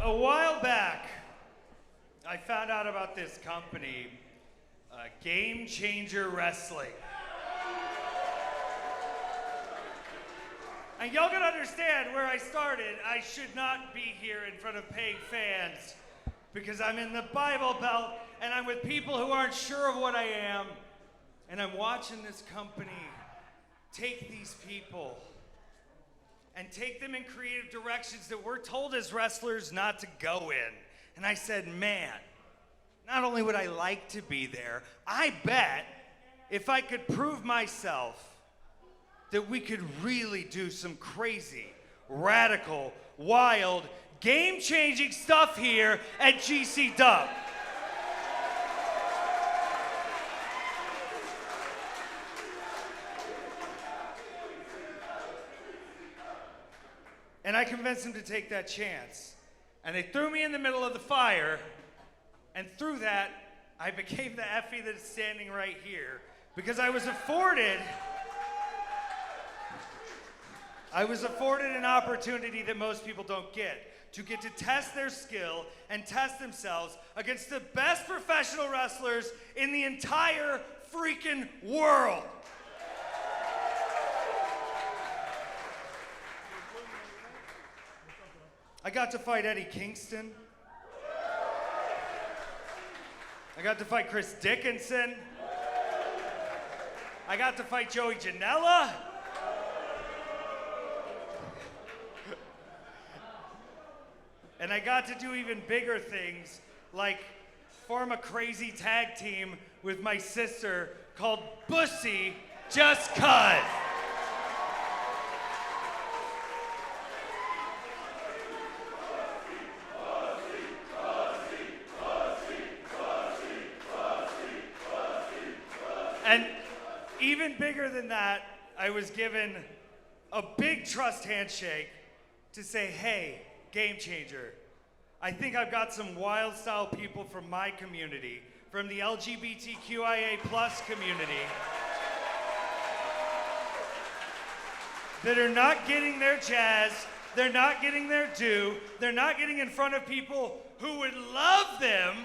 A while back, I found out about this company, Game Changer Wrestling. And y'all gotta understand where I started. I should not be here in front of paying fans because I'm in the Bible Belt and I'm with people who aren't sure of what I am. And I'm watching this company take these people and take them in creative directions that we're told as wrestlers not to go in. And I said, man, not only would I like to be there, I bet if I could prove myself that we could really do some crazy, radical, wild, game-changing stuff here at GC Dub. And I convinced them to take that chance. And they threw me in the middle of the fire, and through that, I became the Effy that is standing right here, because I was afforded an opportunity that most people don't get to test their skill and test themselves against the best professional wrestlers in the entire freaking world. I got to fight Eddie Kingston. I got to fight Chris Dickinson. I got to fight Joey Janela. And I got to do even bigger things, like form a crazy tag team with my sister called Bussy Just Cuz. And even bigger than that, I was given a big trust handshake to say, hey, Game Changer, I think I've got some wild style people from my community, from the LGBTQIA+ community, that are not getting their jazz, they're not getting their due, they're not getting in front of people who would love them.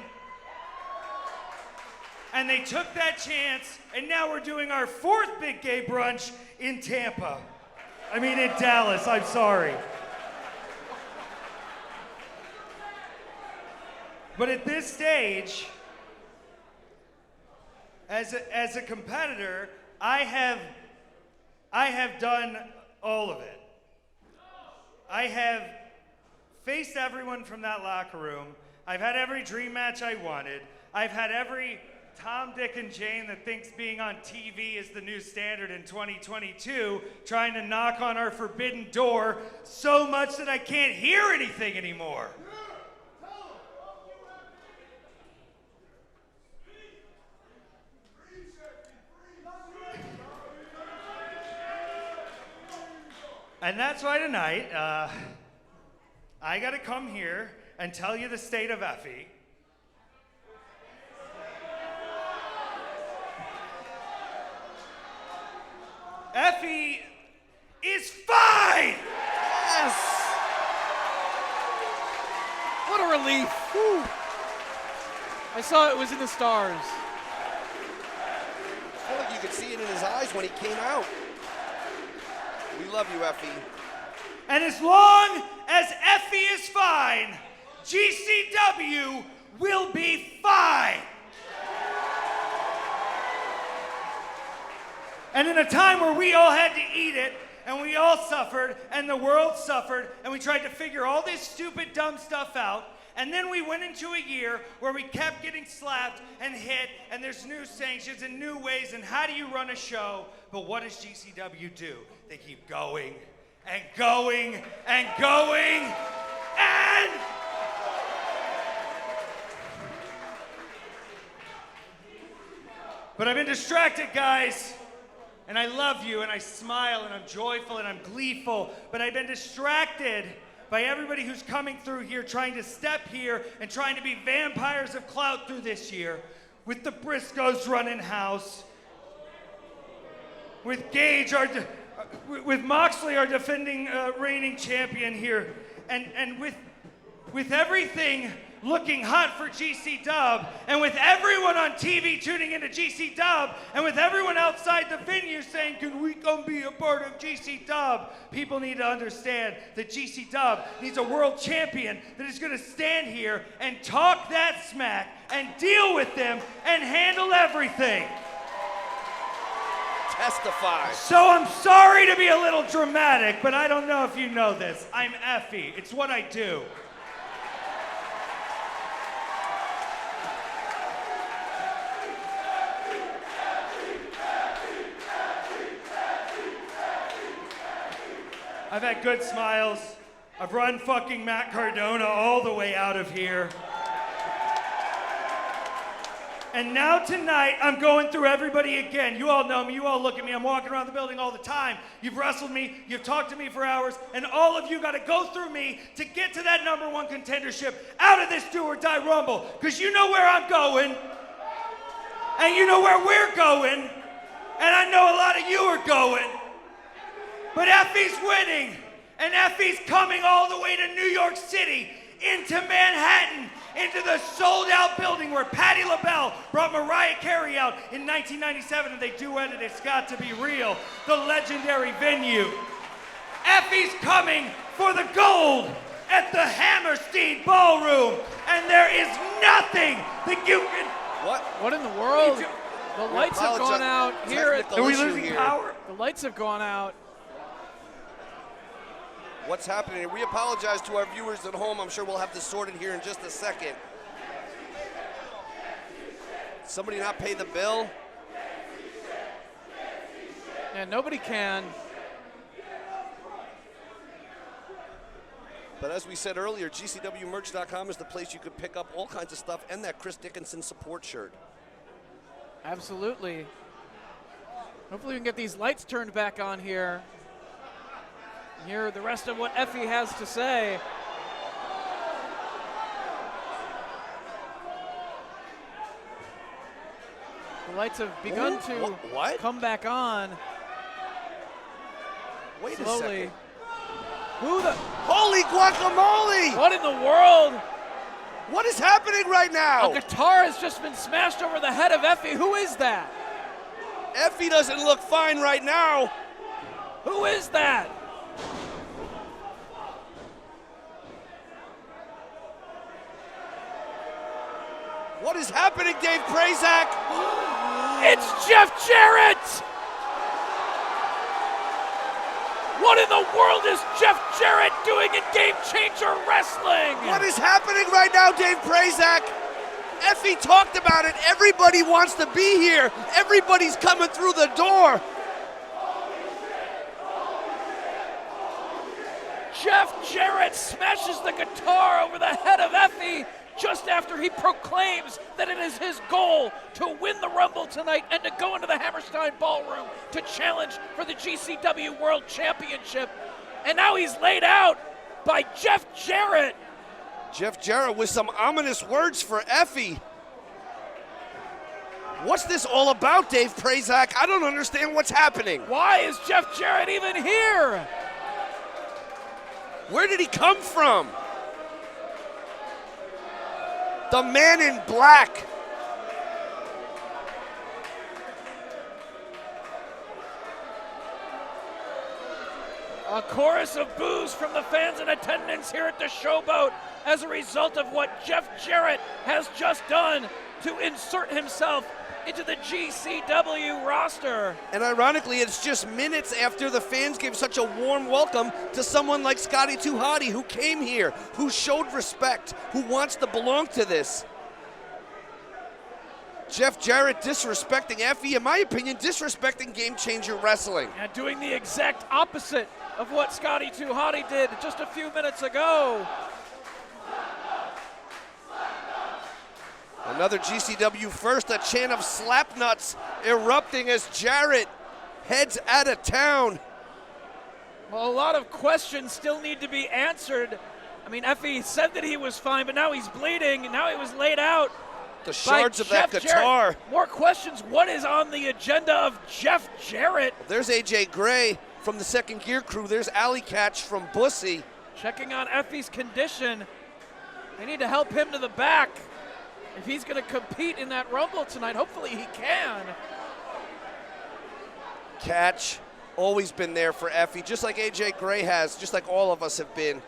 And they took that chance, and now we're doing our 4th big gay brunch in Tampa. I mean, in Dallas, I'm sorry. But at this stage, as a competitor, I have done all of it. I have faced everyone from that locker room. I've had every dream match I wanted. I've had every Tom, Dick, and Jane that thinks being on TV is the new standard in 2022, trying to knock on our forbidden door so much that I can't hear anything anymore. And that's why tonight, I gotta come here and tell you the state of Effy. Effy is fine! Yes! What a relief. Whew. I saw it was in the stars. I feel like you could see it in his eyes when he came out. We love you, Effy. And as long as Effy is fine, GCW will be fine. And in a time where we all had to eat it, and we all suffered, and the world suffered, and we tried to figure all this stupid, dumb stuff out, and then we went into a year where we kept getting slapped and hit, and there's new sanctions and new ways, and how do you run a show? But what does GCW do? They keep going, and going, and going, and... But I've been distracted, guys. And I love you, and I smile, and I'm joyful, and I'm gleeful, but I've been distracted by everybody who's coming through here, trying to step here, and trying to be vampires of clout through this year, with the Briscoes running house, with Gage, with Moxley, our defending reigning champion here, and with with everything looking hot for GC Dub, and with everyone on TV tuning into GC Dub, and with everyone outside the venue saying, can we come be a part of GC Dub? People need to understand that GC Dub needs a world champion that is gonna stand here and talk that smack and deal with them and handle everything. Testify. So I'm sorry to be a little dramatic, but I don't know if you know this. I'm Effy. It's what I do. I've had good smiles. I've run fucking Matt Cardona all the way out of here. And now tonight, I'm going through everybody again. You all know me, you all look at me, I'm walking around the building all the time. You've wrestled me, you've talked to me for hours, and all of you gotta go through me to get to that #1 contendership out of this do or die rumble. Because you know where I'm going, and you know where we're going, and I know a lot of you are going. But Effy's winning, and Effy's coming all the way to New York City, into Manhattan, into the sold-out building where Patti LaBelle brought Mariah Carey out in 1997, and they duetted It's Got to Be Real, the legendary venue. Effy's coming for the gold at the Hammerstein Ballroom, and there is nothing that you can... What in the world? The lights have gone out here. Are we losing power? The lights have gone out. What's happening? We apologize to our viewers at home. I'm sure we'll have this sorted here in just a second. Somebody not pay the bill? Yeah, nobody can. But as we said earlier, GCWmerch.com is the place you could pick up all kinds of stuff and that Chris Dickinson support shirt. Absolutely. Hopefully we can get these lights turned back on here. Hear the rest of what Effy has to say. The lights have begun to come back on. Wait slowly. a second. Who the? Holy guacamole! What in the world? What is happening right now? A guitar has just been smashed over the head of Effy. Who is that? Effy doesn't look fine right now. Who is that? What is happening, Dave Prazak? It's Jeff Jarrett! What in the world is Jeff Jarrett doing in Game Changer Wrestling? What is happening right now, Dave Prazak? Effy talked about it. Everybody wants to be here. Everybody's coming through the door. Jeff Jarrett smashes the guitar over the head of Effy just after he proclaims that it is his goal to win the Rumble tonight and to go into the Hammerstein Ballroom to challenge for the GCW World Championship. And now he's laid out by Jeff Jarrett. Jeff Jarrett with some ominous words for Effy. What's this all about, Dave Prazak? I don't understand what's happening. Why is Jeff Jarrett even here? Where did he come from? The man in black. A chorus of boos from the fans in attendance here at the Showboat as a result of what Jeff Jarrett has just done to insert himself into the GCW roster. And ironically, it's just minutes after the fans gave such a warm welcome to someone like Scotty 2 Hotty, who came here, who showed respect, who wants to belong to this. Jeff Jarrett disrespecting Effy, in my opinion, disrespecting Game Changer Wrestling. And doing the exact opposite of what Scotty 2 Hotty did just a few minutes ago. Another GCW first, a chant of slapnuts erupting as Jarrett heads out of town. Well, a lot of questions still need to be answered. I mean, Effy said that he was fine, but now he's bleeding, and now he was laid out. The shards of that guitar. Jarrett. More questions. What is on the agenda of Jeff Jarrett? There's AJ Gray from the Second Gear crew. There's Alley Catch from Bussy. Checking on Effy's condition. They need to help him to the back if he's going to compete in that Rumble tonight. Hopefully he can. Catch, always been there for Effy, just like AJ Gray has, just like all of us have been.